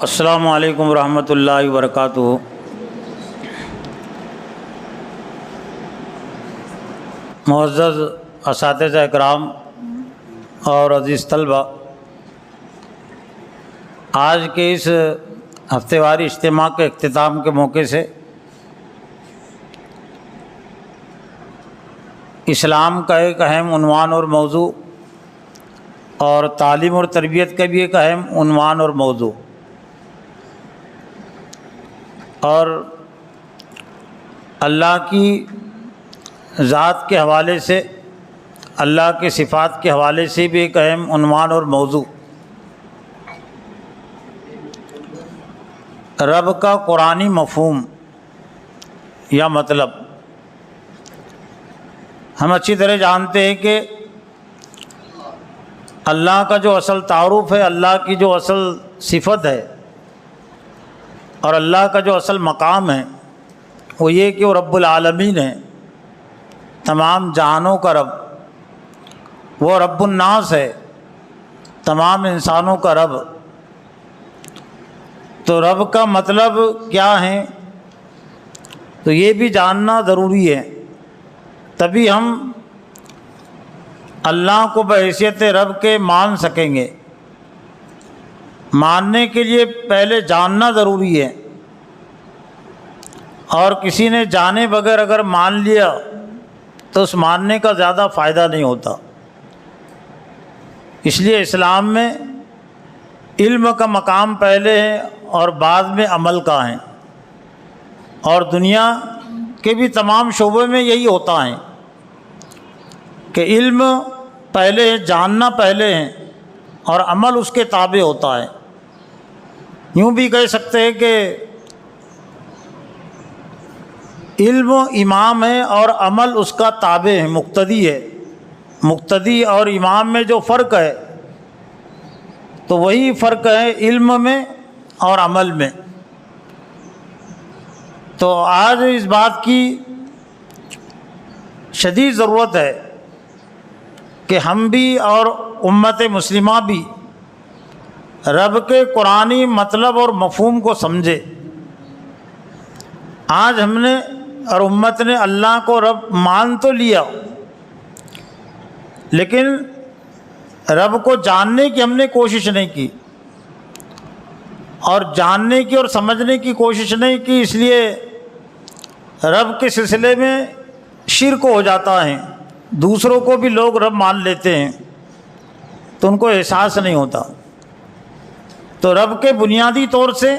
السلام علیکم ورحمۃ اللہ وبرکاتہ۔ معزز اساتذہ اکرام اور عزیز طلبہ، آج کے اس ہفتے واری اجتماع کے اختتام کے موقع سے اسلام کا ایک اہم عنوان اور موضوع اور تعلیم اور تربیت کا بھی ایک اہم عنوان اور موضوع، اور اللہ کی ذات کے حوالے سے، اللہ کے صفات کے حوالے سے بھی ایک اہم عنوان اور موضوع، رب کا قرآنی مفہوم یا مطلب۔ ہم اچھی طرح جانتے ہیں کہ اللہ کا جو اصل تعارف ہے، اللہ کی جو اصل صفت ہے اور اللہ کا جو اصل مقام ہے وہ یہ کہ وہ رب العالمین ہے، تمام جہانوں کا رب، وہ رب الناس ہے، تمام انسانوں کا رب۔ تو رب کا مطلب کیا ہے تو یہ بھی جاننا ضروری ہے، تبھی ہم اللہ کو بحیثیت رب کے مان سکیں گے۔ ماننے کے لیے پہلے جاننا ضروری ہے، اور کسی نے جانے بغیر اگر مان لیا تو اس ماننے کا زیادہ فائدہ نہیں ہوتا۔ اس لیے اسلام میں علم کا مقام پہلے ہے اور بعد میں عمل کا ہے، اور دنیا کے بھی تمام شعبے میں یہی ہوتا ہے کہ علم پہلے ہے، جاننا پہلے ہے اور عمل اس کے تابع ہوتا ہے۔ یوں بھی کہہ سکتے ہیں کہ علم امام ہے اور عمل اس کا تابع ہے، مقتدی ہے۔ مقتدی اور امام میں جو فرق ہے تو وہی فرق ہے علم میں اور عمل میں۔ تو آج اس بات کی شدید ضرورت ہے کہ ہم بھی اور امت مسلمہ بھی رب کے قرآنی مطلب اور مفہوم کو سمجھے۔ آج ہم نے اور امت نے اللہ کو رب مان تو لیا، لیکن رب کو جاننے کی ہم نے کوشش نہیں کی، اور جاننے کی اور سمجھنے کی کوشش نہیں کی، اس لیے رب کے سلسلے میں شرک ہو جاتا ہے۔ دوسروں کو بھی لوگ رب مان لیتے ہیں تو ان کو احساس نہیں ہوتا۔ تو رب کے بنیادی طور سے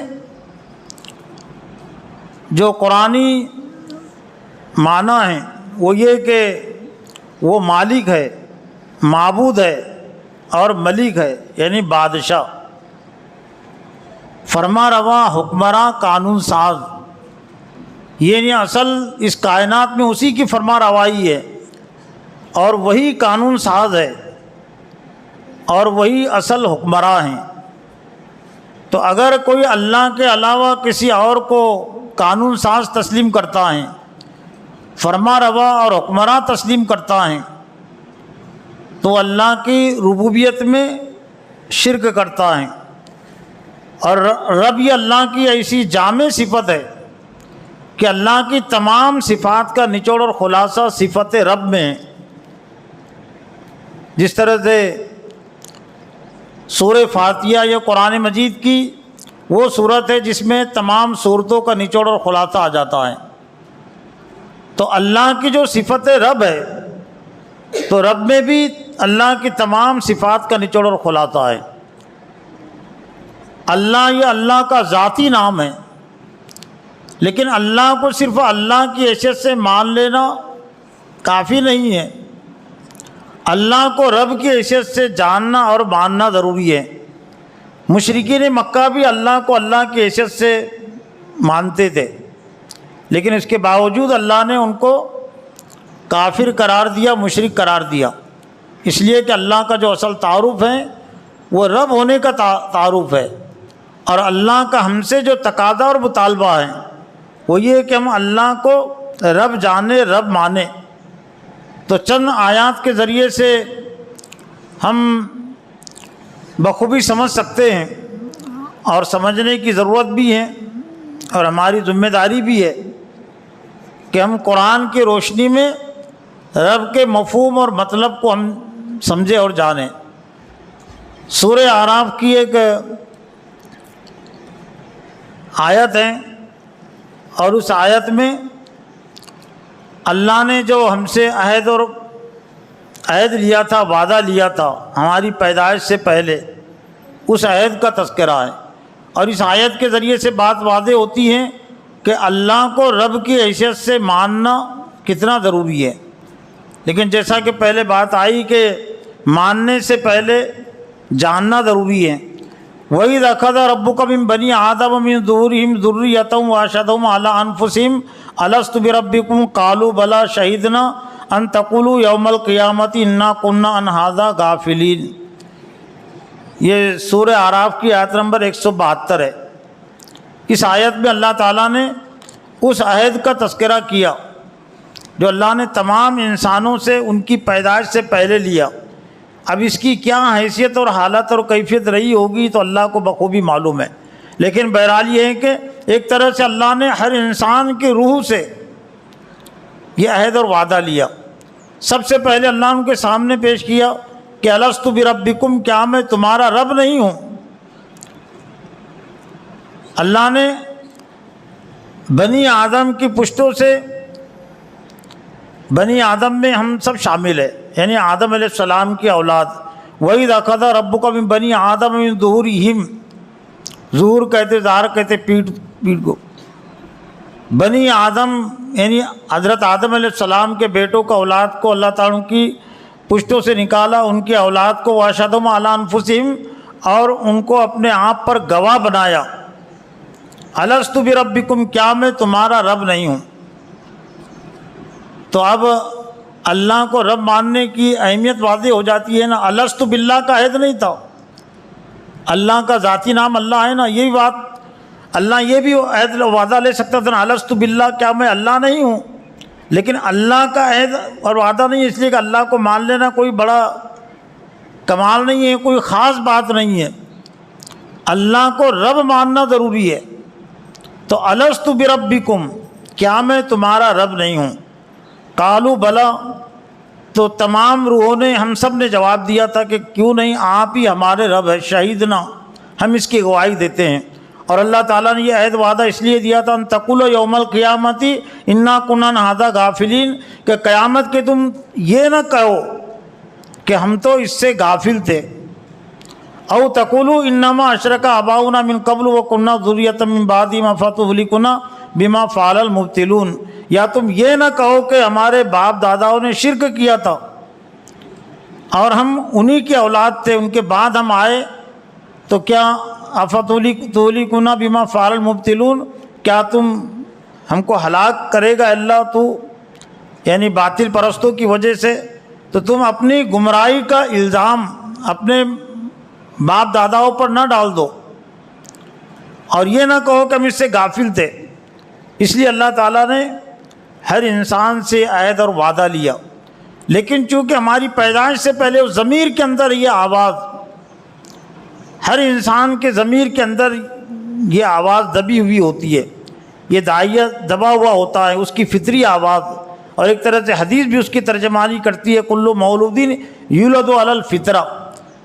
جو قرآنی معنی ہیں وہ یہ کہ وہ مالک ہے، معبود ہے اور ملک ہے، یعنی بادشاہ، فرما روا، حکمراں، قانون ساز۔ یعنی اصل اس کائنات میں اسی کی فرما روائی ہے اور وہی قانون ساز ہے اور وہی اصل حکمراں ہیں۔ تو اگر کوئی اللہ کے علاوہ کسی اور کو قانون ساز تسلیم کرتا ہے، فرما روا اور حکمراں تسلیم کرتا ہے، تو اللہ کی ربوبیت میں شرک کرتا ہے۔ اور رب یہ اللہ کی ایسی جامع صفت ہے کہ اللہ کی تمام صفات کا نچوڑ اور خلاصہ صفت رب میں ہے۔ جس طرح سے سورہ فاتحہ یا قرآن مجید کی وہ صورت ہے جس میں تمام صورتوں کا نچوڑ اور خلاصہ آ جاتا ہے۔ تو اللہ کی جو صفت رب ہے تو رب میں بھی اللہ کی تمام صفات کا نچوڑ اور خلاصہ ہے۔ اللہ یہ اللہ کا ذاتی نام ہے، لیکن اللہ کو صرف اللہ کی حیثیت سے مان لینا کافی نہیں ہے، اللہ کو رب کی حیثیت سے جاننا اور ماننا ضروری ہے۔ مشرکین مکہ بھی اللہ کو اللہ کی حیثیت سے مانتے تھے، لیکن اس کے باوجود اللہ نے ان کو کافر قرار دیا، مشرک قرار دیا، اس لیے کہ اللہ کا جو اصل تعارف ہے وہ رب ہونے کا تعارف ہے، اور اللہ کا ہم سے جو تقاضا اور مطالبہ ہے وہ یہ کہ ہم اللہ کو رب جانے، رب مانے۔ تو چند آیات کے ذریعے سے ہم بخوبی سمجھ سکتے ہیں اور سمجھنے کی ضرورت بھی ہے، اور ہماری ذمہ داری بھی ہے کہ ہم قرآن کی روشنی میں رب کے مفہوم اور مطلب کو ہم سمجھیں اور جانیں۔ سورہ اعراف کی ایک آیت ہے، اور اس آیت میں اللہ نے جو ہم سے عہد لیا تھا، وعدہ لیا تھا ہماری پیدائش سے پہلے، اس عہد کا تذکرہ ہے، اور اس آیت کے ذریعے سے بات واضح ہوتی ہے کہ اللہ کو رب کی حیثیت سے ماننا کتنا ضروری ہے۔ لیکن جیسا کہ پہلے بات آئی کہ ماننے سے پہلے جاننا ضروری ہے۔ وَإِذْ أَخَذَ رَبُّكَ مِن بَنِي آدَمَ مِن ظُهُورِهِمْ ذُرِّيَّتَهُمْ وَأَشْهَدَهُمْ عَلَىٰ أَنفُسِهِمْ أَلَسْتُ بِرَبِّكُمْ قَالُوا بَلَىٰ شَهِدْنَا أَن تَقُولُوا يَوْمَ الْقِيَامَةِ إِنَّا كُنَّا عَنْ هَٰذَا غَافِلِينَ۔ یہ سورہ اعراف کی آیت نمبر 172 ہے۔ اس آیت میں اللہ تعالیٰ نے اس عہد کا تذکرہ کیا جو اللہ نے تمام انسانوں سے ان کی پیدائش سے پہلے لیا۔ اب اس کی کیا حیثیت اور حالت اور کیفیت رہی ہوگی تو اللہ کو بخوبی معلوم ہے، لیکن بہرحال یہ ہے کہ ایک طرح سے اللہ نے ہر انسان کی روح سے یہ عہد اور وعدہ لیا۔ سب سے پہلے اللہ ان کے سامنے پیش کیا کہ الستُ بربکم، کیا میں تمہارا رب نہیں ہوں؟ اللہ نے بنی آدم کی پشتوں سے، بنی آدم میں ہم سب شامل ہیں، یعنی آدم علیہ السلام کی اولاد۔ وَإِذْ أَخَذَ رَبُّكَ مِن بَنِي آدَمَ مِن ظُهُورِهِمْ، ظہور کہتے ظاہر کہتے پیٹھ کو، بنی آدم یعنی حضرت آدم علیہ السلام کے بیٹوں کا اولاد کو اللہ تعالیٰ کی پشتوں سے نکالا، ان کی اولاد کو، وَأَشْهَدَهُمْ عَلَىٰ أَنفُسِهِمْ، اور ان کو اپنے آپ پر گواہ بنایا۔ الستُ بربکم، کیا میں تمہارا رب نہیں ہوں؟ تو اب اللہ کو رب ماننے کی اہمیت واضح ہو جاتی ہے نا۔ الست باللہ کا عہد نہیں تھا، اللہ کا ذاتی نام اللہ ہے نا، یہی بات اللہ یہ بھی عہد وعدہ لے سکتا تھا نا، الست باللہ، کیا میں اللہ نہیں ہوں؟ لیکن اللہ کا عہد اور وعدہ نہیں، اس لیے کہ اللہ کو مان لینا کوئی بڑا کمال نہیں ہے، کوئی خاص بات نہیں ہے، اللہ کو رب ماننا ضروری ہے۔ تو الست بربکم، کیا میں تمہارا رب نہیں ہوں؟ قالوا بلا، تو تمام روحوں نے، ہم سب نے جواب دیا تھا کہ کیوں نہیں، آپ ہی ہمارے رب ہے، شہیدنا، ہم اس کی گواہی دیتے ہیں۔ اور اللہ تعالیٰ نے یہ عہد وعدہ اس لیے دیا تھا ان تقولوا یوم القیامت انا کنا عن ھذا غافلین، کہ قیامت کے تم یہ نہ کہو کہ ہم تو اس سے غافل تھے۔ او تقولوا انما اشرک آباؤنا من قبل وکنا ذریۃ من بعدہم فتہلکنا بما فعل المبطلون، یا تم یہ نہ کہو کہ ہمارے باپ داداؤں نے شرک کیا تھا اور ہم انہی کی اولاد تھے، ان کے بعد ہم آئے، تو کیا افتہلکنا بما فعل المبطلون، کیا تم ہم کو ہلاک کرے گا اللہ تو، یعنی باطل پرستوں کی وجہ سے؟ تو تم اپنی گمراہی کا الزام اپنے باپ داداؤں پر نہ ڈال دو، اور یہ نہ کہو کہ ہم اس سے غافل تھے۔ اس لیے اللہ تعالیٰ نے ہر انسان سے عہد اور وعدہ لیا، لیکن چونکہ ہماری پیدائش سے پہلے اس ضمیر کے اندر یہ آواز، ہر انسان کے ضمیر کے اندر یہ آواز دبی ہوئی ہوتی ہے، یہ داعیہ دبا ہوا ہوتا ہے، اس کی فطری آواز، اور ایک طرح سے حدیث بھی اس کی ترجمانی کرتی ہے کل مولود یولد علی الفطرہ،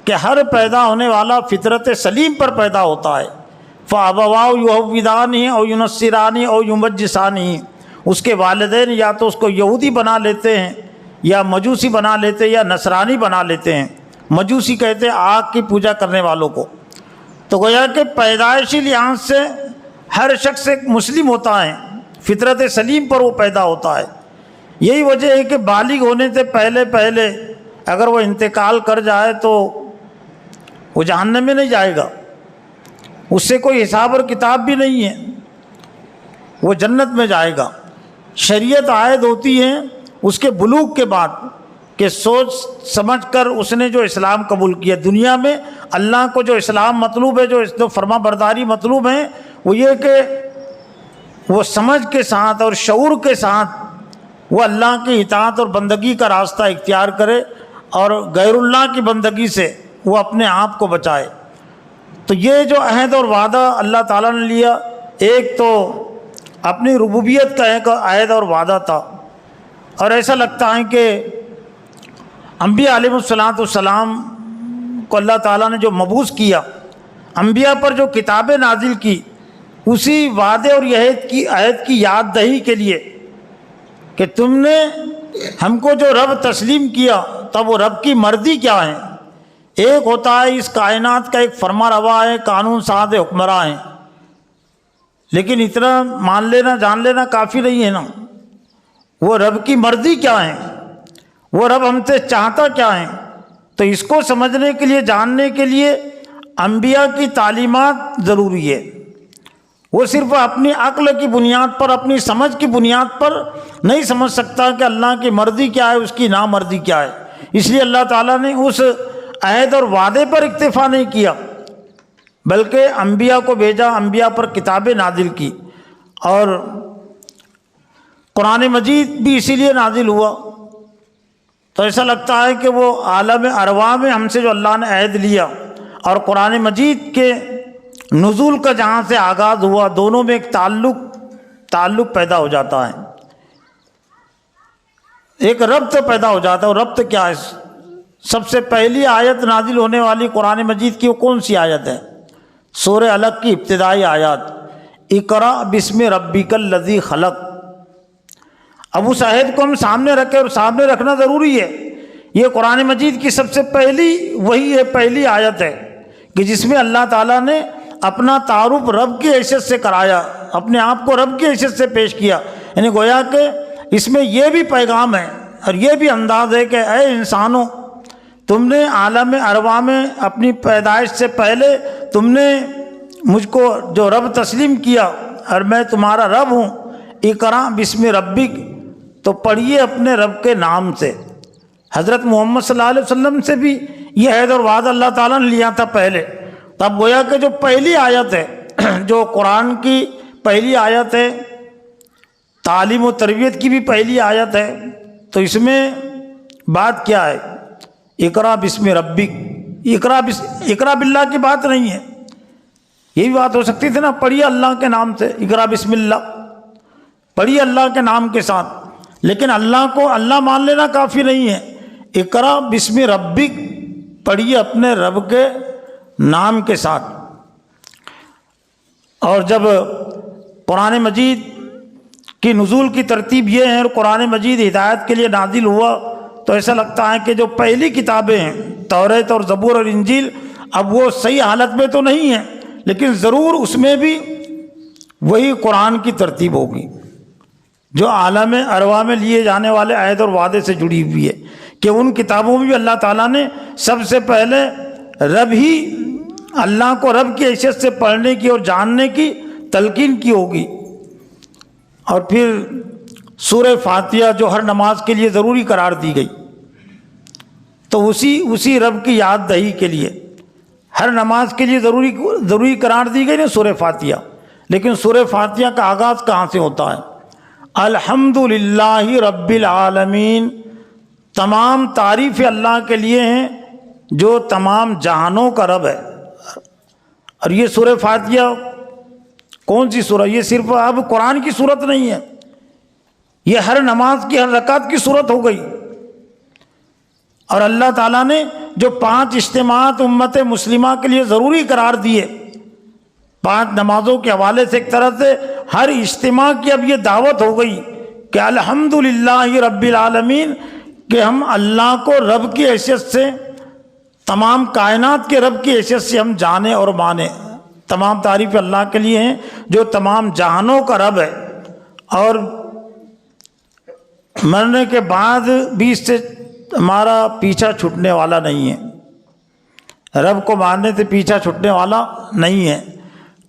کہ ہر پیدا ہونے والا فطرت سلیم پر پیدا ہوتا ہے۔ فَأَبَوَاهُ يُهَوِّدَانِهِ أَوْ يُنَصِّرَانِهِ أَوْ يُمَجِّسَانِهِ، اس کے والدین یا تو اس کو یہودی بنا لیتے ہیں، یا مجوسی بنا لیتے ہیں، یا نصرانی بنا لیتے ہیں۔ مجوسی کہتے ہیں آگ کی پوجا کرنے والوں کو۔ تو گویا کہ پیدائشی لحاظ سے ہر شخص ایک مسلم ہوتا ہے، فطرت سلیم پر وہ پیدا ہوتا ہے۔ یہی وجہ ہے کہ بالغ ہونے سے پہلے اگر وہ انتقال کر جائے تو وہ جہنم میں نہیں جائے گا، اس سے کوئی حساب اور کتاب بھی نہیں ہے، وہ جنت میں جائے گا۔ شریعت عائد ہوتی ہے اس کے بلوغ کے بعد، کہ سوچ سمجھ کر اس نے جو اسلام قبول کیا۔ دنیا میں اللہ کو جو اسلام مطلوب ہے، جو فرما برداری مطلوب ہے، وہ یہ کہ وہ سمجھ کے ساتھ اور شعور کے ساتھ وہ اللہ کی اطاعت اور بندگی کا راستہ اختیار کرے، اور غیر اللہ کی بندگی سے وہ اپنے آپ کو بچائے۔ تو یہ جو عہد اور وعدہ اللہ تعالیٰ نے لیا، ایک تو اپنی ربوبیت کا ایک عہد اور وعدہ تھا، اور ایسا لگتا ہے کہ انبیاء علیہ السلام کو اللہ تعالیٰ نے جو مبعوث کیا، انبیاء پر جو کتابیں نازل کی، اسی وعدے اور عہد کی یاد دہی کے لیے کہ تم نے ہم کو جو رب تسلیم کیا، تب وہ رب کی مرضی کیا ہے؟ ایک ہوتا ہے اس کائنات کا ایک فرما روا ہے، قانون ساز حکمراں ہے، لیکن اتنا مان لینا جان لینا کافی نہیں ہے نا۔ وہ رب کی مرضی کیا ہے، وہ رب ہم سے چاہتا کیا ہے؟ تو اس کو سمجھنے کے لیے، جاننے کے لیے انبیاء کی تعلیمات ضروری ہے۔ وہ صرف اپنی عقل کی بنیاد پر، اپنی سمجھ کی بنیاد پر نہیں سمجھ سکتا کہ اللہ کی مرضی کیا ہے، اس کی نامرضی کیا ہے۔ اس لیے اللہ تعالیٰ نے اس عہد اور وعدے پر اکتفا نہیں کیا، بلکہ انبیاء کو بھیجا، انبیاء پر کتابیں نازل کی، اور قرآن مجید بھی اسی لیے نازل ہوا۔ تو ایسا لگتا ہے کہ وہ عالم ارواح میں ہم سے جو اللہ نے عہد لیا اور قرآن مجید کے نزول کا جہاں سے آغاز ہوا، دونوں میں ایک تعلق پیدا ہو جاتا ہے، ایک ربط پیدا ہو جاتا ہے۔ اور ربط کیا ہے؟ سب سے پہلی آیت نازل ہونے والی قرآن مجید کی وہ کون سی آیت ہے؟ سورہ علق کی ابتدائی آیات، اقرأ بسم ربک الذی خلق۔ اب اس عہد کو ہم سامنے رکھیں، اور سامنے رکھنا ضروری ہے۔ یہ قرآن مجید کی سب سے پہلی وہی ہے، پہلی آیت ہے کہ جس میں اللہ تعالیٰ نے اپنا تعارف رب کی حیثیت سے کرایا، اپنے آپ کو رب کی حیثیت سے پیش کیا، یعنی گویا کہ اس میں یہ بھی پیغام ہے اور یہ بھی انداز ہے کہ اے انسانوں، تم نے عالم ارواح میں اپنی پیدائش سے پہلے تم نے مجھ کو جو رب تسلیم کیا اور میں تمہارا رب ہوں، اقرأ بسم ربک، تو پڑھیے اپنے رب کے نام سے۔ حضرت محمد صلی اللہ علیہ وسلم سے بھی یہ عہد اور وعدہ اللہ تعالیٰ نے لیا تھا پہلے۔ تب گویا کہ جو پہلی آیت ہے، جو قرآن کی پہلی آیت ہے، تعلیم و تربیت کی بھی پہلی آیت ہے، تو اس میں بات کیا ہے؟ اقرأ بسم ربک، اقرأ باللہ کی بات نہیں ہے۔ یہ بھی بات ہو سکتی تھی نا، پڑھیے اللہ کے نام سے، اقرأ بسم اللہ، پڑھیے اللہ کے نام کے ساتھ، لیکن اللہ کو اللہ مان لینا کافی نہیں ہے۔ اقرأ بسم ربک، پڑھیے اپنے رب کے نام کے ساتھ۔ اور جب قرآن مجید کی نزول کی ترتیب یہ ہے، اور قرآن مجید ہدایت کے لیے نازل ہوا، تو ایسا لگتا ہے کہ جو پہلی کتابیں ہیں، توریت اور زبور اور انجیل، اب وہ صحیح حالت میں تو نہیں ہیں، لیکن ضرور اس میں بھی وہی قرآن کی ترتیب ہوگی جو عالم ارواح میں لیے جانے والے عہد اور وعدے سے جڑی ہوئی ہے، کہ ان کتابوں میں بھی اللہ تعالیٰ نے سب سے پہلے رب ہی، اللہ کو رب کی حیثیت سے پڑھنے کی اور جاننے کی تلقین کی ہوگی۔ اور پھر سورہ فاتحہ جو ہر نماز کے لیے ضروری قرار دی گئی، تو اسی رب کی یاد دہی کے لیے ہر نماز کے لیے ضروری قرار دی گئی نا سورہ فاتحہ۔ لیکن سورہ فاتحہ کا آغاز کہاں سے ہوتا ہے؟ الحمدللہ رب العالمین، تمام تعریف اللہ کے لیے ہیں جو تمام جہانوں کا رب ہے۔ اور یہ سورہ فاتحہ کون سی سورہ؟ یہ صرف اب قرآن کی صورت نہیں ہے، یہ ہر نماز کی، ہر رکعت کی صورت ہو گئی۔ اور اللہ تعالیٰ نے جو 5 اجتماعات امت مسلمہ کے لیے ضروری قرار دیے، 5 نمازوں کے حوالے سے، ایک طرح سے ہر اجتماع کی اب یہ دعوت ہو گئی کہ الحمدللہ رب العالمین، کہ ہم اللہ کو رب کی حیثیت سے، تمام کائنات کے رب کی حیثیت سے ہم جانیں اور مانیں۔ تمام تعریف اللہ کے لیے ہیں جو تمام جہانوں کا رب ہے، اور مرنے کے بعد بھی اس سے ہمارا پیچھا چھٹنے والا نہیں ہے، رب کو ماننے سے پیچھا چھٹنے والا نہیں ہے۔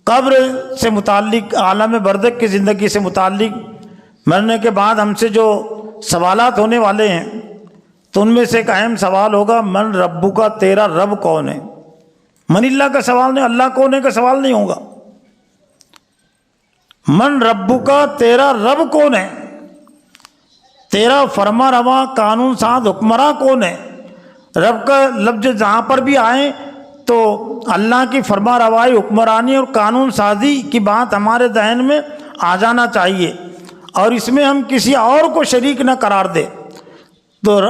قبر سے متعلق، عالم برزخ کی زندگی سے متعلق، مرنے کے بعد ہم سے جو سوالات ہونے والے ہیں، تو ان میں سے ایک اہم سوال ہوگا، من ربک، تیرا رب کون ہے؟ من اللہ کا سوال نہیں، اللہ کون ہے کا سوال نہیں ہوگا۔ من ربک، تیرا رب کون ہے؟ تیرا فرما روا قانون ساز حکمراں کون ہے؟ رب کا لفظ جہاں پر بھی آئے تو تو اللہ کی فرما روائی، حکمرانی اور قانون سازی کی بات ہمارے ذہن میں آ جانا چاہیے، اور اس میں ہم کسی اور کو شریک نہ قرار دیں۔ تو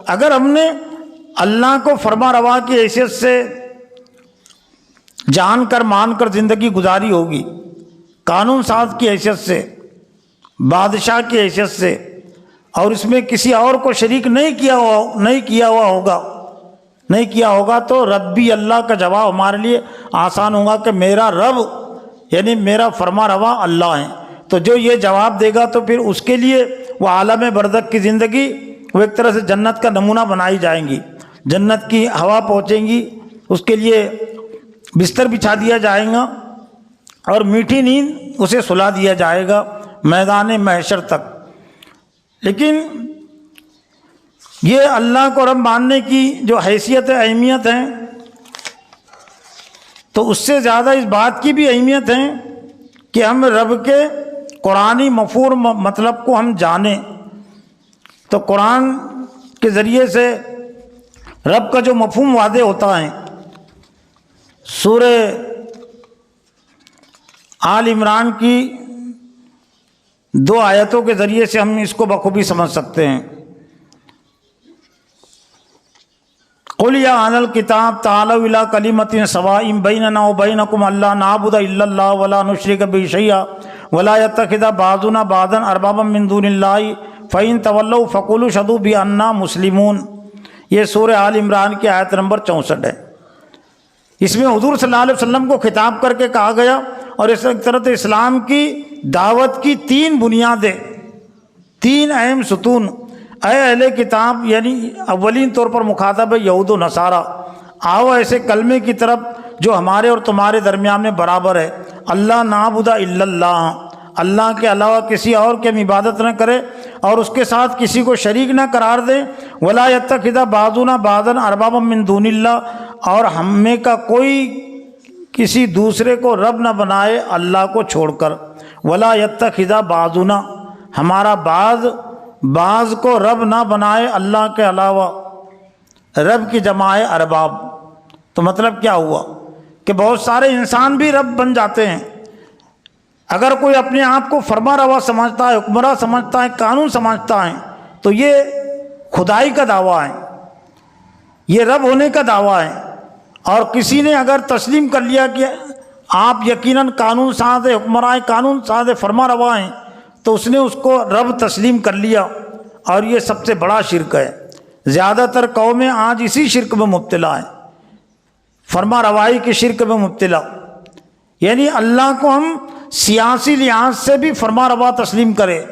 اگر ہم نے اللہ کو فرما روا کی حیثیت سے جان کر مان کر زندگی گزاری ہوگی، قانون ساز کی حیثیت سے، بادشاہ کی حیثیت سے، اور اس میں کسی اور کو شریک نہیں کیا ہوگا تو ربی اللہ کا جواب ہمارے لیے آسان ہوگا کہ میرا رب یعنی میرا فرما روا اللہ ہے۔ تو جو یہ جواب دے گا تو پھر اس کے لیے وہ عالم برزخ کی زندگی وہ ایک طرح سے جنت کا نمونہ بنائی جائیں گی، جنت کی ہوا پہنچیں گی، اس کے لیے بستر بچھا دیا جائے گا اور میٹھی نیند اسے سلا دیا جائے گا میدان محشر تک۔ لیکن یہ اللہ کو رب ماننے کی جو حیثیت ہے، اہمیت ہے، تو اس سے زیادہ اس بات کی بھی اہمیت ہے کہ ہم رب کے قرآنی مفہوم مطلب کو ہم جانیں۔ تو قرآن کے ذریعے سے رب کا جو مفہوم واضح ہوتا ہے، سورہ آل عمران کی 2 آیتوں کے ذریعے سے ہم اس کو بخوبی سمجھ سکتے ہیں۔ قُلْ يَا أَهْلَ الْكِتَابِ تَعَالَوْا إِلَىٰ كَلِمَةٍ سَوَاءٍ بَيْنَنَا وَبَيْنَكُمْ أَلَّا نَعْبُدَ إِلَّا اللَّهَ وَلَا نُشْرِكَ بِهِ شَيْئًا وَلَا يَتَّخِذَ بَعْضُنَا بَعْضًا أَرْبَابًا مِّن دُونِ اللَّهِ فَإِن تَوَلَّوْا فَقُولُوا اشْهَدُوا بِأَنَّا مُسْلِمُونَ۔ یہ سورہ آل عمران کی آیت نمبر 64 ہے۔ اس میں حضور صلی اللہ علیہ وسلم کو خطاب کر کے کہا گیا، اور اس طرح اسلام کی دعوت کی 3 بنیادیں، 3 اہم ستون۔ اے اہل کتاب، یعنی اولین طور پر مخاطب ہے یہود و نصارہ، آؤ ایسے کلمے کی طرف جو ہمارے اور تمہارے درمیان میں برابر ہے، اللہ نعبد الا اللہ، اللہ کے علاوہ کسی اور کی ہم عبادت نہ کرے اور اس کے ساتھ کسی کو شریک نہ قرار دیں، ولا یتخذ بعضنا بعضا اربابا من دون اللہ، اور ہم میں کا کوئی کسی دوسرے کو رب نہ بنائے اللہ کو چھوڑ کر، ولا یتخذ بعضنا، ہمارا بعض کو رب نہ بنائے اللہ کے علاوہ، رب کی جمع ہے ارباب۔ تو مطلب کیا ہوا کہ بہت سارے انسان بھی رب بن جاتے ہیں۔ اگر کوئی اپنے آپ کو فرما روا سمجھتا ہے، حکمراں سمجھتا ہے، قانون سمجھتا ہے، تو یہ خدائی کا دعویٰ ہے، یہ رب ہونے کا دعویٰ ہے۔ اور کسی نے اگر تسلیم کر لیا کہ آپ یقیناً قانون ساز حکمراں قانون ساز فرما روا ہیں، تو اس نے اس کو رب تسلیم کر لیا، اور یہ سب سے بڑا شرک ہے۔ زیادہ تر قومیں آج اسی شرک میں مبتلا ہیں، فرما روائی کے شرک میں مبتلا، یعنی اللہ کو ہم سیاسی لحاظ سے بھی فرما روا تسلیم کرے،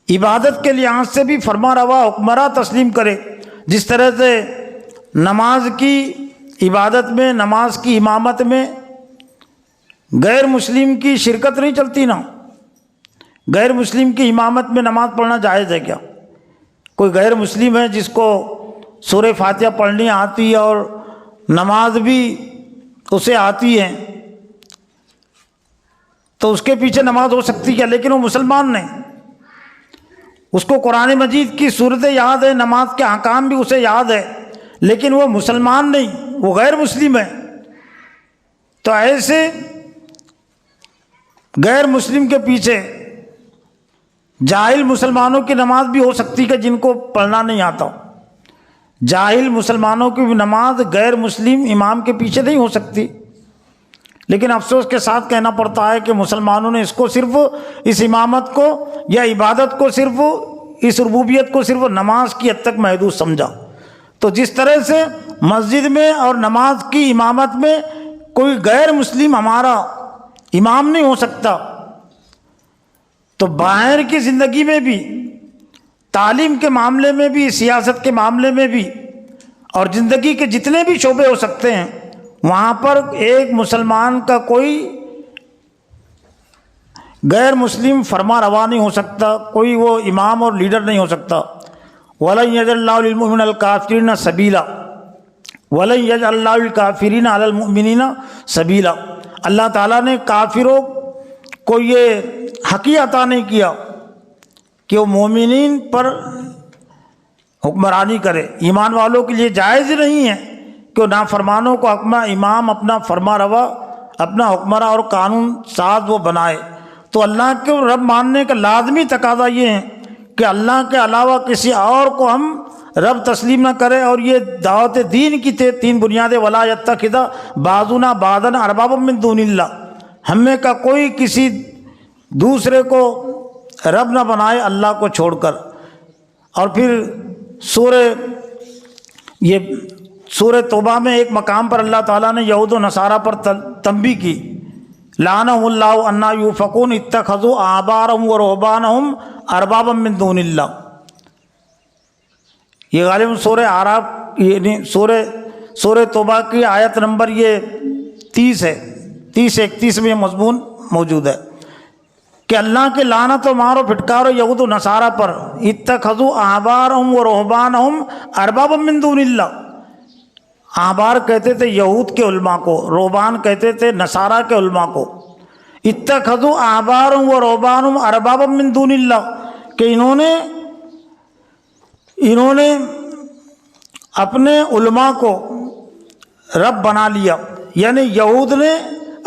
عبادت کے لحاظ سے بھی فرما روا حکمراں تسلیم کرے۔ جس طرح سے نماز کی عبادت میں، نماز کی امامت میں غیر مسلم کی شرکت نہیں چلتی نا، غیر مسلم کی امامت میں نماز پڑھنا جائز ہے کیا؟ کوئی غیر مسلم ہے جس کو سورہ فاتحہ پڑھنی آتی ہے اور نماز بھی اسے آتی ہے، تو اس کے پیچھے نماز ہو سکتی ہے، لیکن وہ مسلمان نہیں، اس کو قرآن مجید کی صورتیں یاد ہے، نماز کے احکام بھی اسے یاد ہے، لیکن وہ مسلمان نہیں، وہ غیر مسلم ہے۔ تو ایسے غیر مسلم کے پیچھے جاہل مسلمانوں کی نماز بھی ہو سکتی ہے جن کو پڑھنا نہیں آتا، جاہل مسلمانوں کی بھی نماز غیر مسلم امام کے پیچھے نہیں ہو سکتی۔ لیکن افسوس کے ساتھ کہنا پڑتا ہے کہ مسلمانوں نے اس کو صرف اس امامت کو یا عبادت کو صرف اس ربوبیت کو صرف نماز کی حد تک محدود سمجھا۔ تو جس طرح سے مسجد میں اور نماز کی امامت میں کوئی غیر مسلم ہمارا امام نہیں ہو سکتا، تو باہر کی زندگی میں بھی، تعلیم کے معاملے میں بھی، سیاست کے معاملے میں بھی، اور زندگی کے جتنے بھی شعبے ہو سکتے ہیں، وہاں پر ایک مسلمان کا کوئی غیر مسلم فرما روا نہیں ہو سکتا، کوئی وہ امام اور لیڈر نہیں ہو سکتا۔ وَلَن يَجْعَلَ اللَّهُ لِلْمُؤْمِنِينَ الْكَافِرِينَ سَبِيلًا وَلَن يَجْعَلَ اللَّهُ لِلْكَافِرِينَ عَلَى الْمُؤْمِنِينَ سَبِيلًا، اللہ تعالیٰ نے کافروں کو یہ حق ہی عطا نہیں کیا کہ وہ مومنین پر حکمرانی کرے۔ ایمان والوں کے لیے جائز نہیں ہے کہ نافرمانوں کو اپنا امام، اپنا فرما روا، اپنا حکمراں اور قانون ساز وہ بنائے۔ تو اللہ کے رب ماننے کا لازمی تقاضا یہ ہے کہ اللہ کے علاوہ کسی اور کو ہم رب تسلیم نہ کرے، اور یہ دعوت دین کی تین بنیادیں، ولا یتخذ بعضنا بعضا اربابا من دون اللہ، ہم میں کا کوئی کسی دوسرے کو رب نہ بنائے اللہ کو چھوڑ کر۔ اور پھر سورہ توبہ میں ایک مقام پر اللہ تعالیٰ نے یہود و نصارہ پر تنبیہ کی، لعنہم اللہ انا یؤفکون اتخذوا احبارهم ورہبانهم اربابا من دون اللہ۔ یہ غالباً سورہ اعراف یعنی سورہ توبہ کی آیت نمبر یہ 30 ہے، 30-31 میں یہ مضمون موجود ہے کہ اللہ کے لعنت و مار و پھٹکارو یہود و نصارہ پر، اتخذوا احبارهم ورہبانهم اربابا من دون اللہ۔ احبار کہتے تھے یہود کے علماء کو، رہبان کہتے تھے نصارہ کے علماء کو۔ اتخذوا احبارهم ورہبانهم اربابا من دون اللہ، کہ انہوں نے اپنے علماء کو رب بنا لیا، یعنی یہود نے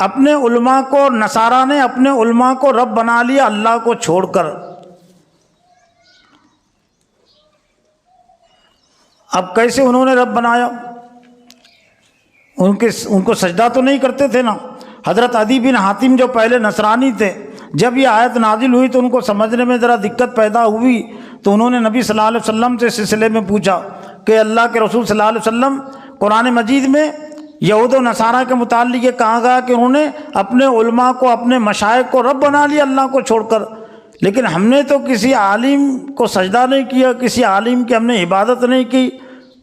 اپنے علماء کو، نصارہ نے اپنے علماء کو رب بنا لیا اللہ کو چھوڑ کر۔ اب کیسے انہوں نے رب بنایا؟ ان کو سجدہ تو نہیں کرتے تھے نا۔ حضرت عدی بن حاتم جو پہلے نصرانی تھے، جب یہ آیت نازل ہوئی تو ان کو سمجھنے میں ذرا دقت پیدا ہوئی، تو انہوں نے نبی صلی اللہ علیہ وسلم سے سلسلے میں پوچھا کہ اللہ کے رسول صلی اللہ علیہ وسلم، قرآن مجید میں یہود و نصارہ کے متعلق یہ کہا گیا کہ انہوں نے اپنے علماء کو، اپنے مشائخ کو رب بنا لیا اللہ کو چھوڑ کر، لیکن ہم نے تو کسی عالم کو سجدہ نہیں کیا، کسی عالم کی ہم نے عبادت نہیں کی،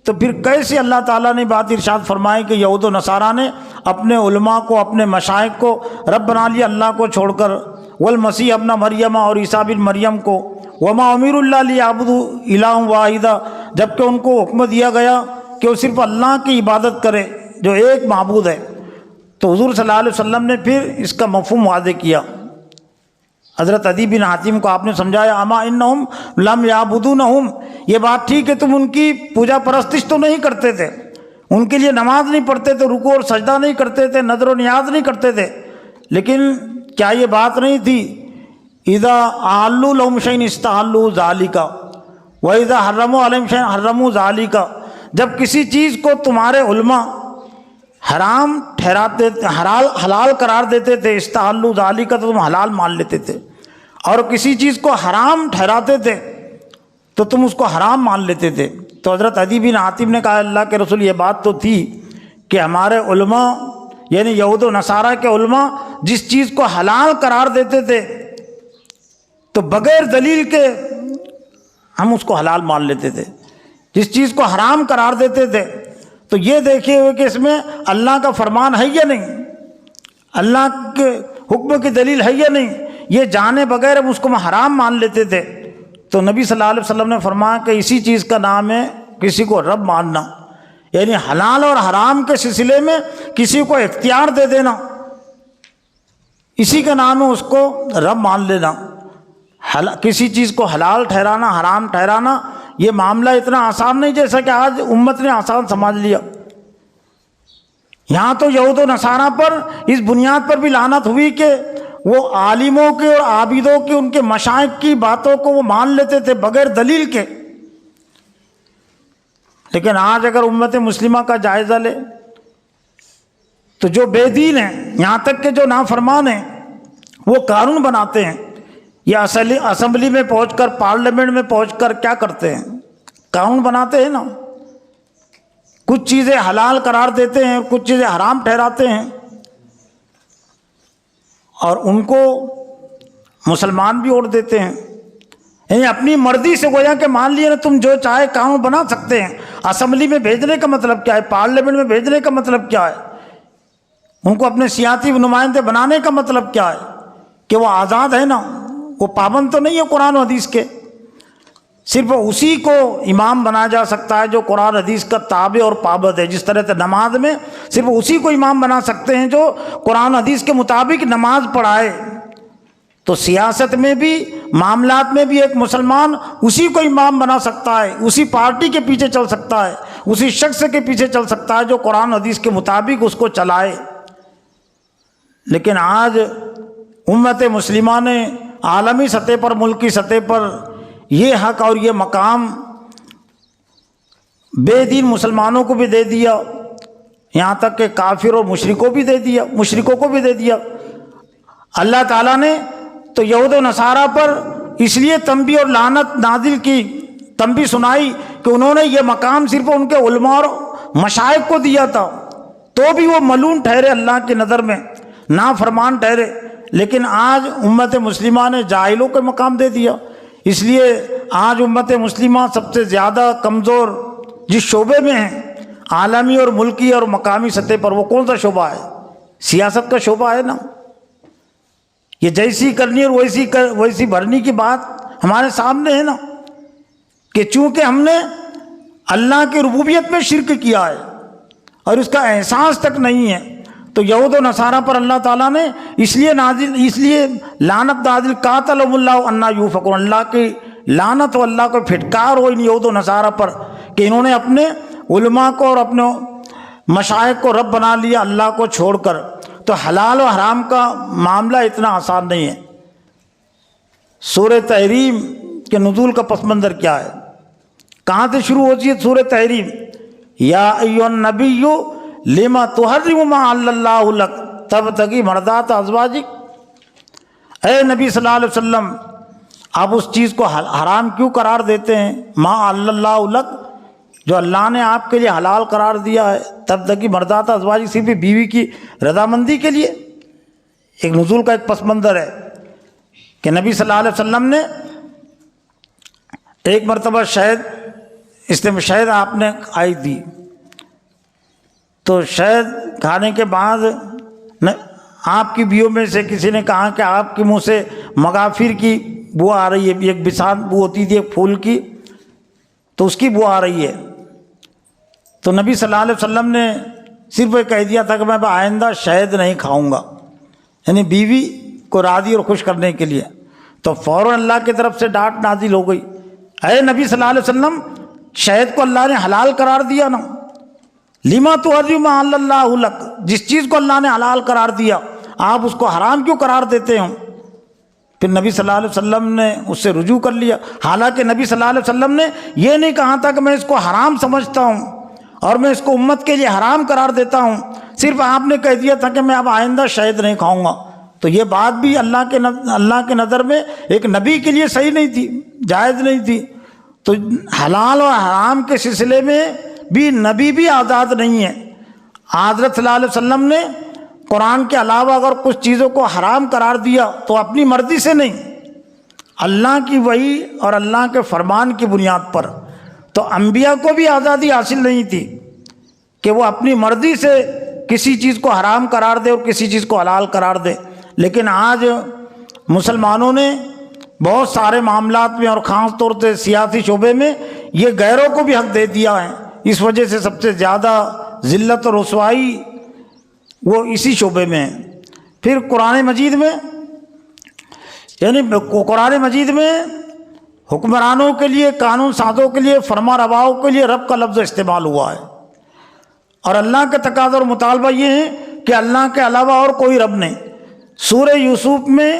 تو پھر کیسے اللہ تعالیٰ نے بات ارشاد فرمائی کہ یہود و نصارہ نے اپنے علماء کو، اپنے مشائخ کو رب بنا لیا اللہ کو چھوڑ کر؟ والمسیح ابن مریم، اور عیسیٰ بن مریم کو، وما امیر اللہ لیعبدوا الہ واحدہ، جبکہ ان کو حکم دیا گیا کہ وہ صرف اللہ کی عبادت کرے جو ایک معبود ہے۔ تو حضور صلی اللہ علیہ وسلم نے پھر اس کا مفہوم واضح کیا۔ حضرت عدی بن حاتم کو آپ نے سمجھایا، اما انہم لم یعبدونہم، یہ بات ٹھیک ہے تم ان کی پوجا پرستش تو نہیں کرتے تھے، ان کے لیے نماز نہیں پڑھتے تھے، رکوع اور سجدہ نہیں کرتے تھے، نذر و نیاز نہیں کرتے تھے، لیکن کیا یہ بات نہیں تھی اذا احلوا لهم شيئا استحلوا ذلك واذا حرموا عليهم شيئا حرموا ذلك، جب کسی چیز کو تمہارے علماء حرام ٹھہراتے، حلال قرار دیتے تھے، استحلوا ذلك تو تم حلال مان لیتے تھے، اور کسی چیز کو حرام ٹھہراتے تھے تو تم اس کو حرام مان لیتے تھے۔ تو حضرت عدی بن حاتم نے کہا، اللہ کے رسول یہ بات تو تھی کہ ہمارے علماء یعنی یہود و نصارہ کے علماء جس چیز کو حلال قرار دیتے تھے تو بغیر دلیل کے ہم اس کو حلال مان لیتے تھے، جس چیز کو حرام قرار دیتے تھے تو یہ دیکھے ہوئے کہ اس میں اللہ کا فرمان ہے یا نہیں، اللہ کے حکم کی دلیل ہے یا نہیں، یہ جانے بغیر ہم اس کو حرام مان لیتے تھے۔ تو نبی صلی اللہ علیہ وسلم نے فرمایا کہ اسی چیز کا نام ہے کسی کو رب ماننا، یعنی حلال اور حرام کے سلسلے میں کسی کو اختیار دے دینا، اسی کا نام ہے اس کو رب مان لینا۔ کسی چیز کو حلال ٹھہرانا، حرام ٹھہرانا، یہ معاملہ اتنا آسان نہیں جیسا کہ آج امت نے آسان سمجھ لیا۔ یہاں تو یہود و نصارہ پر اس بنیاد پر بھی لعنت ہوئی کہ وہ عالموں کے اور عابدوں کے، ان کے مشائخ کی باتوں کو وہ مان لیتے تھے بغیر دلیل کے۔ لیکن آج اگر امت مسلمہ کا جائزہ لے تو جو بے دین ہیں، یہاں تک کہ جو نافرمان ہیں، وہ قانون بناتے ہیں، یا اسمبلی میں پہنچ کر، پارلیمنٹ میں پہنچ کر کیا کرتے ہیں؟ قانون بناتے ہیں نا، کچھ چیزیں حلال قرار دیتے ہیں، کچھ چیزیں حرام ٹھہراتے ہیں، اور ان کو مسلمان بھی ووٹ دیتے ہیں، یعنی اپنی مرضی سے گویا کہ مان لیے نا تم جو چاہے قانون بنا سکتے ہیں۔ اسمبلی میں بھیجنے کا مطلب کیا ہے؟ پارلیمنٹ میں بھیجنے کا مطلب کیا ہے؟ ان کو اپنے سیاسی نمائندے بنانے کا مطلب کیا ہے؟ کہ وہ آزاد ہے نا، وہ پابند تو نہیں ہے قرآن و حدیث کے، صرف اسی کو امام بنایا جا سکتا ہے جو قرآن حدیث کا تابع اور پابند ہے۔ جس طرح سے نماز میں صرف اسی کو امام بنا سکتے ہیں جو قرآن حدیث کے مطابق نماز پڑھائے، تو سیاست میں بھی، معاملات میں بھی ایک مسلمان اسی کو امام بنا سکتا ہے، اسی پارٹی کے پیچھے چل سکتا ہے، اسی شخص کے پیچھے چل سکتا ہے جو قرآن حدیث کے مطابق اس کو چلائے۔ لیکن آج امت مسلمہ نے عالمی سطح پر، ملکی سطح پر یہ حق اور یہ مقام بے دین مسلمانوں کو بھی دے دیا، یہاں تک کہ کافر اور مشرکوں کو بھی دے دیا۔ اللہ تعالیٰ نے تو یہود و نصارہ پر اس لیے تنبیہ اور لعنت نازل کی، تنبیہ سنائی کہ انہوں نے یہ مقام صرف ان کے علماء اور مشائخ کو دیا تھا، تو بھی وہ ملعون ٹھہرے، اللہ کی نظر میں نافرمان ٹھہرے۔ لیکن آج امت مسلمہ نے جاہلوں کو مقام دے دیا۔ اس لیے آج امت مسلمہ سب سے زیادہ کمزور جس شعبے میں ہے عالمی اور ملکی اور مقامی سطح پر، وہ کون سا شعبہ ہے؟ سیاست کا شعبہ ہے نا۔ یہ جیسی کرنی اور ویسی بھرنی کی بات ہمارے سامنے ہے نا، کہ چونکہ ہم نے اللہ کی ربوبیت میں شرک کیا ہے اور اس کا احساس تک نہیں ہے، تو یہود و نصارہ پر اللہ تعالیٰ نے اس لیے لعنت نازل، قاتلہم اللہ انا یؤفکون، اللہ کی لعنت و اللہ کو پھٹکار ہو ان یہود و نصارہ پر کہ انہوں نے اپنے علماء کو اور اپنے مشائخ کو رب بنا لیا اللہ کو چھوڑ کر۔ تو حلال و حرام کا معاملہ اتنا آسان نہیں ہے۔ سورہ تحریم کے نزول کا پس منظر کیا ہے؟ کہاں سے شروع ہوتی ہے سورہ تحریم؟ یا ایھا النبی لما تحرم ما احل اللہ لک تبتغی مرضات ازواجک، اے نبی صلی اللہ علیہ وسلم آپ اس چیز کو حرام کیوں قرار دیتے ہیں؟ ما احل اللہ لک، جو اللہ نے آپ کے لیے حلال قرار دیا ہے، تبتغی مرضات ازواجک، صرف بیوی کی رضامندی کے لیے۔ ایک نزول کا ایک پس منظر ہے کہ نبی صلی اللہ علیہ وسلم نے ایک مرتبہ شہد آپ نے کھائی تھی، تو شہد کھانے کے بعد آپ کی بیویوں میں سے کسی نے کہا کہ آپ کے منہ سے مغافر کی بو آ رہی ہے، ایک بسان بو ہوتی تھی ایک پھول کی، تو اس کی بو آ رہی ہے۔ تو نبی صلی اللہ علیہ وسلم نے صرف یہ کہہ دیا تھا کہ میں آئندہ شہد نہیں کھاؤں گا، یعنی بیوی کو راضی اور خوش کرنے کے لیے۔ تو فوراً اللہ کی طرف سے ڈانٹ نازل ہو گئی، اے نبی صلی اللہ علیہ وسلم شہد کو اللہ نے حلال قرار دیا نا، لما تحرم ما احل اللہ لک، جس چیز کو اللہ نے حلال قرار دیا آپ اس کو حرام کیوں قرار دیتے ہو؟ پھر نبی صلی اللہ علیہ وسلم نے اس سے رجوع کر لیا، حالانکہ نبی صلی اللہ علیہ وسلم نے یہ نہیں کہا تھا کہ میں اس کو حرام سمجھتا ہوں اور میں اس کو امت کے لیے حرام قرار دیتا ہوں، صرف آپ نے کہہ دیا تھا کہ میں اب آئندہ شہد نہیں کھاؤں گا۔ تو یہ بات بھی اللہ کے نظر میں ایک نبی کے لیے صحیح نہیں تھی، جائز نہیں تھی۔ تو حلال و حرام کے سلسلے میں بھی نبی بھی آزاد نہیں ہے۔ حضرت صلی اللہ علیہ وسلم نے قرآن کے علاوہ اگر کچھ چیزوں کو حرام قرار دیا تو اپنی مرضی سے نہیں، اللہ کی وحی اور اللہ کے فرمان کی بنیاد پر۔ تو انبیاء کو بھی آزادی حاصل نہیں تھی کہ وہ اپنی مرضی سے کسی چیز کو حرام قرار دے اور کسی چیز کو حلال قرار دے۔ لیکن آج مسلمانوں نے بہت سارے معاملات میں اور خاص طور سے سیاسی شعبے میں یہ غیروں کو بھی حق دے دیا ہے۔ اس وجہ سے سب سے زیادہ ذلت اور رسوائی وہ اسی شعبے میں ہے۔ پھر قرآن مجید میں حکمرانوں کے لیے، قانون سازوں کے لیے، فرما رواؤں کے لیے رب کا لفظ استعمال ہوا ہے، اور اللہ کا تقاضا اور مطالبہ یہ ہے کہ اللہ کے علاوہ اور کوئی رب نہیں۔ سورہ یوسف میں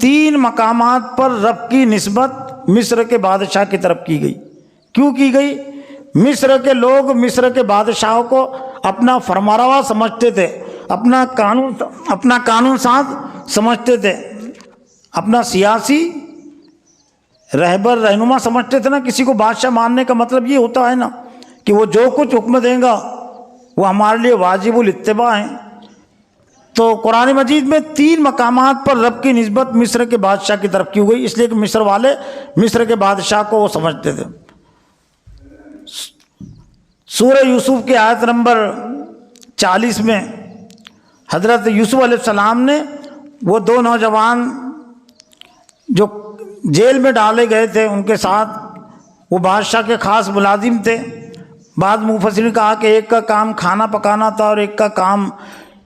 3 مقامات پر رب کی نسبت مصر کے بادشاہ کی طرف کی گئی۔ کیوں کی گئی؟ مصر کے لوگ مصر کے بادشاہوں کو اپنا فرماروا سمجھتے تھے، اپنا قانون ساز سمجھتے تھے، اپنا سیاسی رہبر رہنما سمجھتے تھے نا۔ کسی کو بادشاہ ماننے کا مطلب یہ ہوتا ہے نا کہ وہ جو کچھ حکم دے گا وہ ہمارے لیے واجب الاتباع ہیں۔ تو قرآن مجید میں 3 مقامات پر رب کی نسبت مصر کے بادشاہ کی طرف کی گئی، اس لیے کہ مصر والے مصر کے بادشاہ کو وہ سمجھتے تھے۔ سورہ یوسف کی آیت نمبر 40 میں حضرت یوسف علیہ السلام نے وہ 2 نوجوان جو جیل میں ڈالے گئے تھے ان کے ساتھ، وہ بادشاہ کے خاص ملازم تھے۔ بعض مفسرین نے کہا کہ ایک کا کام کھانا پکانا تھا اور ایک کا کام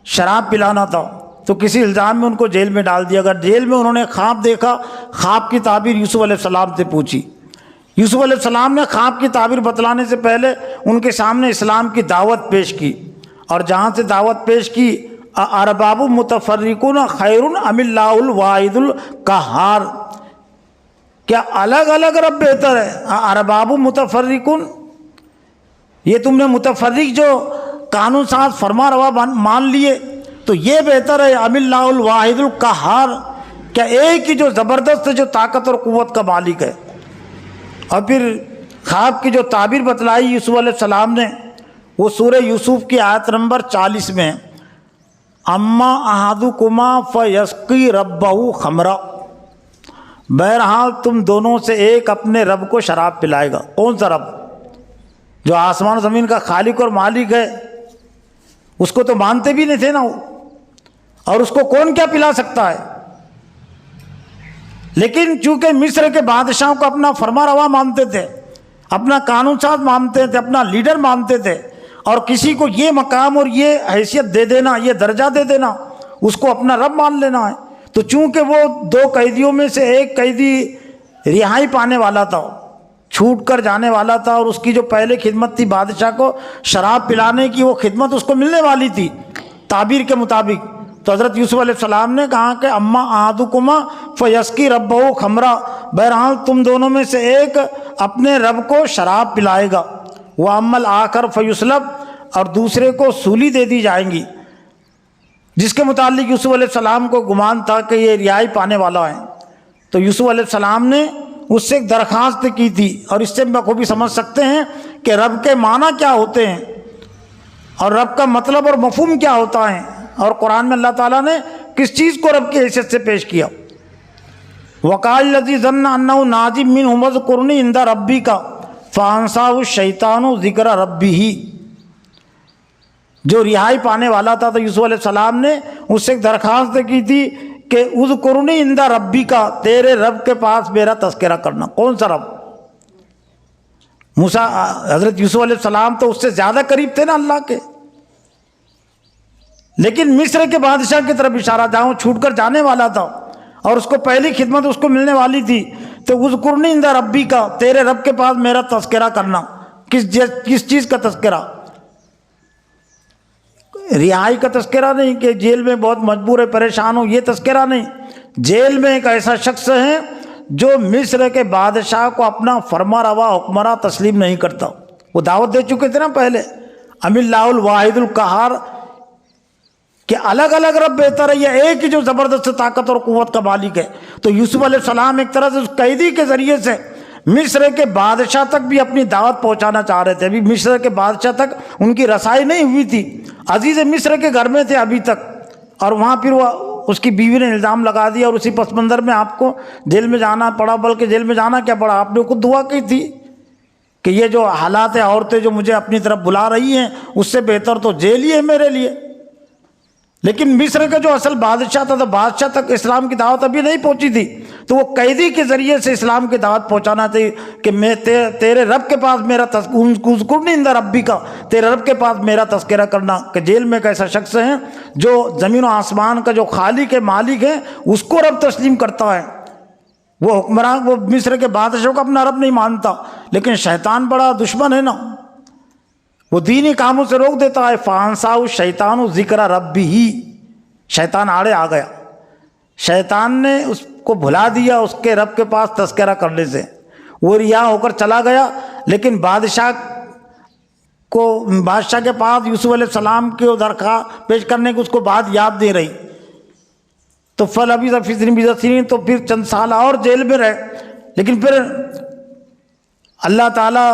شراب پلانا تھا، تو کسی الزام میں ان کو جیل میں ڈال دیا گیا۔ جیل میں انہوں نے خواب دیکھا، خواب کی تعبیر یوسف علیہ السلام سے پوچھی۔ یوسف علیہ السلام نے خواب کی تعبیر بتلانے سے پہلے ان کے سامنے اسلام کی دعوت پیش کی، اور جہاں سے دعوت پیش کی ارباب متفرقون خیر ام اللہ الواحد القہار، کیا الگ الگ رب بہتر ہے؟ ارباب متفرقون، یہ تم نے متفرق جو قانون ساز فرما روا مان لیے تو یہ بہتر ہے ام اللہ الواحد القہار، کیا ایک ہی جو زبردست جو طاقت اور قوت کا مالک ہے؟ اور پھر خواب کی جو تعبیر بتلائی یوسف علیہ السلام نے وہ سورہ یوسف کی آیت نمبر 40 میں، اما احدکما فیسقی ربہ خمرا، بہرحال تم دونوں سے ایک اپنے رب کو شراب پلائے گا۔ کون سا رب؟ جو آسمان و زمین کا خالق اور مالک ہے، اس کو تو مانتے بھی نہیں تھے نا وہ، اور اس کو کون کیا پلا سکتا ہے؟ لیکن چونکہ مصر کے بادشاہوں کو اپنا فرما روا مانتے تھے، اپنا قانون ساز مانتے تھے، اپنا لیڈر مانتے تھے، اور کسی کو یہ مقام اور یہ حیثیت دے دینا، یہ درجہ دے دینا، اس کو اپنا رب مان لینا ہے، تو چونکہ وہ 2 قیدیوں میں سے ایک قیدی رہائی پانے والا تھا، چھوٹ کر جانے والا تھا، اور اس کی جو پہلے خدمت تھی بادشاہ کو شراب پلانے کی، وہ خدمت اس کو ملنے والی تھی تعبیر کے مطابق، تو حضرت یوسف علیہ السلام نے کہا کہ اما احدکما فیسقی ربہ خمرا، بہرحال تم دونوں میں سے ایک اپنے رب کو شراب پلائے گا، واما الآخر فیسلب، اور دوسرے کو سولی دے دی جائیں گی، جس کے متعلق یوسف علیہ السلام کو گمان تھا کہ یہ رہائی پانے والا ہے۔ تو یوسف علیہ السلام نے اس سے ایک درخواست کی تھی، اور اس سے بخوبی سمجھ سکتے ہیں کہ رب کے معنی کیا ہوتے ہیں اور رب کا مطلب اور مفہوم کیا ہوتا ہے، اور قرآن میں اللہ تعالیٰ نے کس چیز کو رب کی حیثیت سے پیش کیا۔ وقال الذی ظن انہ ناج منہ اذکرنی عند ربک فانساہ الشیطان ذکر ربہ، جو رہائی پانے والا تھا تو یوسف علیہ السلام نے اس سے ایک درخواست کی تھی کہ اذکرنی عند ربک، تیرے رب کے پاس میرا تذکرہ کرنا۔ کون سا رب؟ موسیٰ حضرت یوسف علیہ السلام تو اس سے زیادہ قریب تھے نا اللہ کے، لیکن مصر کے بادشاہ کی طرف اشارہ، جہاں چھوٹ کر جانے والا تھا اور اس کو پہلی خدمت اس کو ملنے والی تھی، تو اذکرنی عند ربک، تیرے رب کے پاس میرا تذکرہ کرنا۔ کس چیز کا تذکرہ؟ رہائی کا تذکرہ نہیں کہ جیل میں بہت مجبور ہے، پریشان ہو، یہ تذکرہ نہیں۔ جیل میں ایک ایسا شخص ہے جو مصر کے بادشاہ کو اپنا فرما روا حکمراں تسلیم نہیں کرتا، وہ دعوت دے چکے تھے نا پہلے، ام اللہ الواحد القہار، کہ الگ الگ رب بہتر ہے یا ایک ہی جو زبردست طاقت اور قوت کا مالک ہے۔ تو یوسف علیہ السلام ایک طرح سے اس قیدی کے ذریعے سے مصر کے بادشاہ تک بھی اپنی دعوت پہنچانا چاہ رہے تھے۔ ابھی مصر کے بادشاہ تک ان کی رسائی نہیں ہوئی تھی، عزیز مصر کے گھر میں تھے ابھی تک، اور وہاں پھر وہ اس کی بیوی نے الزام لگا دیا، اور اسی پس منظر میں آپ کو جیل میں جانا پڑا، بلکہ جیل میں جانا کیا پڑا، آپ نے خود دعا کی تھی کہ یہ جو حالات ہیں، عورتیں جو مجھے اپنی طرف بلا رہی ہیں، اس سے بہتر تو جیل ہی ہے میرے لیے۔ لیکن مصر کا جو اصل بادشاہ تھا، تو بادشاہ تک اسلام کی دعوت ابھی نہیں پہنچی تھی، تو وہ قیدی کے ذریعے سے اسلام کی دعوت پہنچانا تھی کہ میں تیرے رب کے پاس میرا اذکرنی عند ربک، تیرے رب کے پاس میرا تذکرہ کرنا، کہ جیل میں ایک ایسا شخص ہے جو زمین و آسمان کا جو خالق ہے، مالک ہے، اس کو رب تسلیم کرتا ہے۔ وہ حکمراں، وہ مصر کے بادشاہ کو اپنا رب نہیں مانتا، لیکن شیطان بڑا دشمن ہے نا، وہ دینی کاموں سے روک دیتا ہے۔ فانساہ الشیطان ذکر ربہ، شیطان آڑے آ گیا، شیطان نے اس کو بھلا دیا اس کے رب کے پاس تذکرہ کرنے سے، وہ رہا ہو کر چلا گیا۔ لیکن بادشاہ کے پاس یوسف علیہ السلام کی درخواست پیش کرنے کی اس کو بات یاد نہیں رہی، تو فلبث فی السجن بضع سنین، تو پھر چند سال اور جیل میں رہے۔ لیکن پھر اللہ تعالیٰ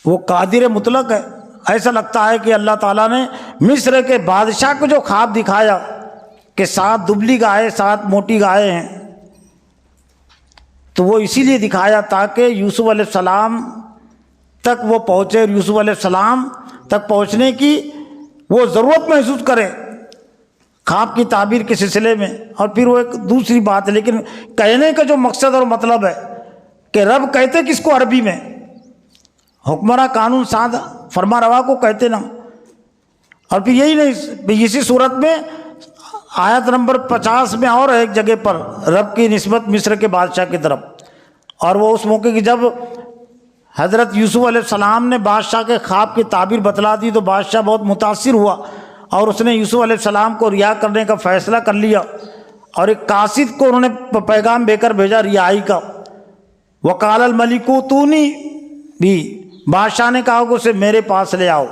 وہ قادر مطلق ہے، ایسا لگتا ہے کہ اللہ تعالیٰ نے مصر کے بادشاہ کو جو خواب دکھایا کہ 7 دبلی گائے 7 موٹی گائے ہیں، تو وہ اسی لیے دکھایا تاکہ یوسف علیہ السلام تک وہ پہنچے، اور یوسف علیہ السلام تک پہنچنے کی وہ ضرورت محسوس کرے خواب کی تعبیر کے سلسلے میں۔ اور پھر وہ ایک دوسری بات ہے، لیکن کہنے کا جو مقصد اور مطلب ہے کہ رب کہتے کس کو عربی میں؟ حکمراں قانون ساز فرما روا کو کہتے نا۔ اور پھر یہی نہیں، اسی صورت میں آیت نمبر 50 میں اور ایک جگہ پر رب کی نسبت مصر کے بادشاہ کی طرف، اور وہ اس موقع کی جب حضرت یوسف علیہ السلام نے بادشاہ کے خواب کی تعبیر بتلا دی تو بادشاہ بہت متاثر ہوا اور اس نے یوسف علیہ السلام کو رہا کرنے کا فیصلہ کر لیا، اور ایک قاصد کو انہوں نے پیغام دے کر بھیجا رہائی کا۔ وقال الملک اوتونی بھی، بادشاہ نے کہا کہ اسے میرے پاس لے آؤ۔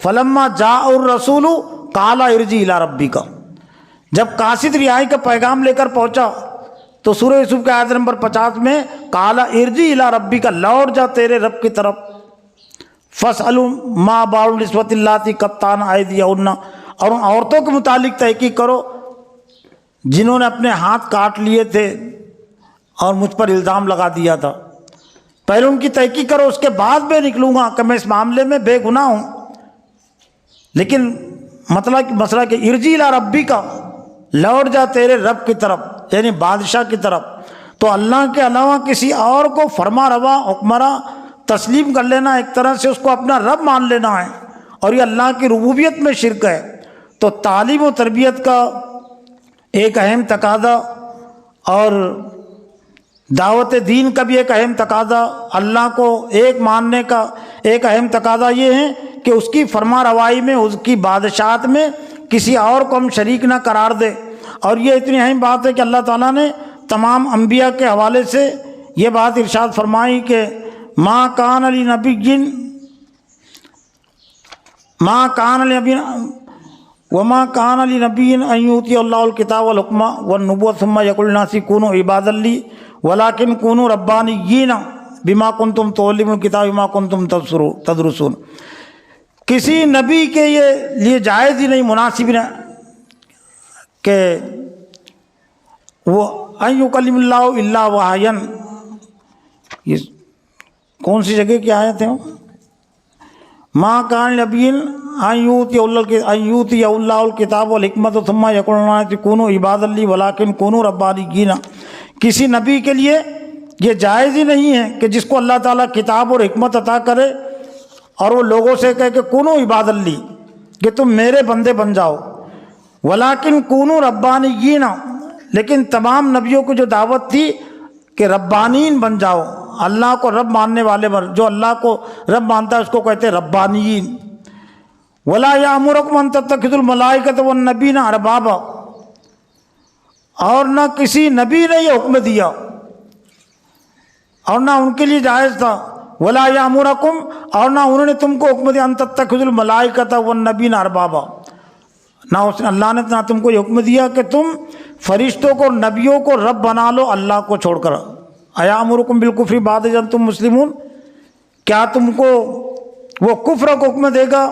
فلما جاء الرسول قال ارجع الی ربک، جب قاصد رہائی کا پیغام لے کر پہنچا تو سورہ یوسف کے آیت نمبر 50 میں قال ارجع الی ربک، لوٹ جا تیرے رب کی طرف۔ فاسألوا ما بال النسوۃ اللاتí قطعن ایدیہن، اور ان عورتوں کے متعلق تحقیق کرو جنہوں نے اپنے ہاتھ کاٹ لیے تھے اور مجھ پر الزام لگا دیا تھا۔ پہلے ان کی تحقیق کرو، اس کے بعد میں نکلوں گا کہ میں اس معاملے میں بے گناہ ہوں۔ لیکن مسئلہ کہ ارجع الی ربک، لوٹ جا تیرے رب کی طرف، یعنی بادشاہ کی طرف۔ تو اللہ کے علاوہ کسی اور کو فرما روا حکمراں تسلیم کر لینا ایک طرح سے اس کو اپنا رب مان لینا ہے، اور یہ اللہ کی ربوبیت میں شرک ہے۔ تو تعلیم و تربیت کا ایک اہم تقاضا اور دعوت دین کا بھی ایک اہم تقاضا، اللہ کو ایک ماننے کا ایک اہم تقاضا یہ ہے کہ اس کی فرما روائی میں، اس کی بادشاہت میں کسی اور کو ہم شریک نہ قرار دے۔ اور یہ اتنی اہم بات ہے کہ اللہ تعالیٰ نے تمام انبیاء کے حوالے سے یہ بات ارشاد فرمائی کہ ما کان لنبی وما کان لنبی ان یؤتی اللہ الکتاب والحکم والنبوۃ ثم یقول للناس کونوا عبادا لی ولکن کونوا ربانیین بما کنتم تعلمون الکتاب بما کنتم تدرسون۔ کسی نبی کے یہ لیے جائز ہی نہیں، مناسب نہیں کہ وہ ان یکلم اللہ الا وحیا، یہ کون سی جگہ کی آیت ہے؟ ما کان نبی ان یؤتی اللہ الکتاب والحکمۃ ثم یقول للناس کونوا عبادا لی ولکن کونوا ربانیین۔ کسی نبی کے لیے یہ جائز ہی نہیں ہے کہ جس کو اللہ تعالیٰ کتاب اور حکمت عطا کرے اور وہ لوگوں سے کہے کہ کونوا عبادا لی، کہ تم میرے بندے بن جاؤ، ولکن کونوا ربانیین، لیکن تمام نبیوں کو جو دعوت تھی کہ ربانین بن جاؤ، اللہ کو رب ماننے والے بن، جو اللہ کو رب مانتا ہے اس کو کہتے ہیں ربانیین۔ ولا یامرکم ان تتخذوا الملائکۃ والنبیین اربابا، اور نہ کسی نبی نے یہ حکم دیا اور نہ ان کے لیے جائز تھا، ولا یامرکم، اور نہ انہوں نے تم کو حکم دیا ان تتخذوا الملائکۃ والنبیین اربابا، نہ اللہ نے نہ تم کو یہ حکم دیا کہ تم فرشتوں کو اور نبیوں کو رب بنا لو اللہ کو چھوڑ کر۔ ایامرکم بالکفر بعد اذ انتم مسلمون، کیا تم کو وہ کفر کو حکم دے گا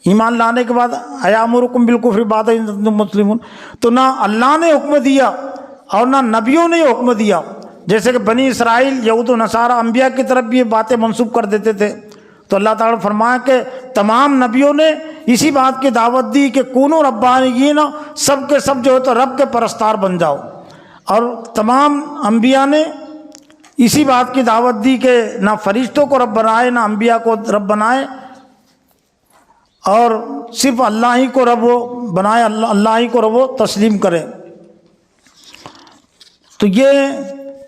ایمان لانے کے بعد؟ ایامرکم بالکفر بعد اذ انتم مسلمون، تو نہ اللہ نے حکم دیا اور نہ نبیوں نے یہ حکم دیا۔ جیسے کہ بنی اسرائیل یہود و نصارہ انبیاء کی طرف بھی یہ باتیں منسوب کر دیتے تھے، تو اللہ تعالیٰ نے فرمایا کہ تمام نبیوں نے اسی بات کی دعوت دی کہ کونوا ربانیین، سب کے سب جو ہے تو رب کے پرستار بن جاؤ، اور تمام انبیاء نے اسی بات کی دعوت دی کہ نہ فرشتوں کو رب بنائے نہ انبیاء کو رب بنائے، اور صرف اللہ ہی کو رب بنائے، اللہ ہی کو رب تسلیم کرے۔ تو یہ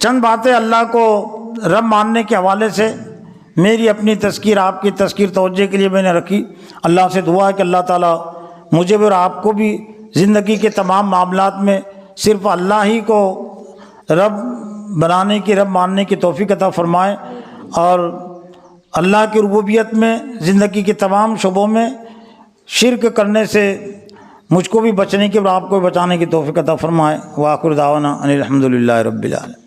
چند باتیں اللہ کو رب ماننے کے حوالے سے میری اپنی تذکیر، آپ کی تذکیر توجہ کے لیے میں نے رکھی۔ اللہ سے دعا ہے کہ اللہ تعالیٰ مجھے بھی اور آپ کو بھی زندگی کے تمام معاملات میں صرف اللہ ہی کو رب بنانے کی، رب ماننے کی توفیق عطا فرمائے، اور اللہ کی ربوبیت میں زندگی کے تمام شعبوں میں شرک کرنے سے مجھ کو بھی بچنے کی اور آپ کو بھی بچانے کی توفیق عطا فرمائے۔ وآخر دعوانا ان الحمد للہ رب العالمین۔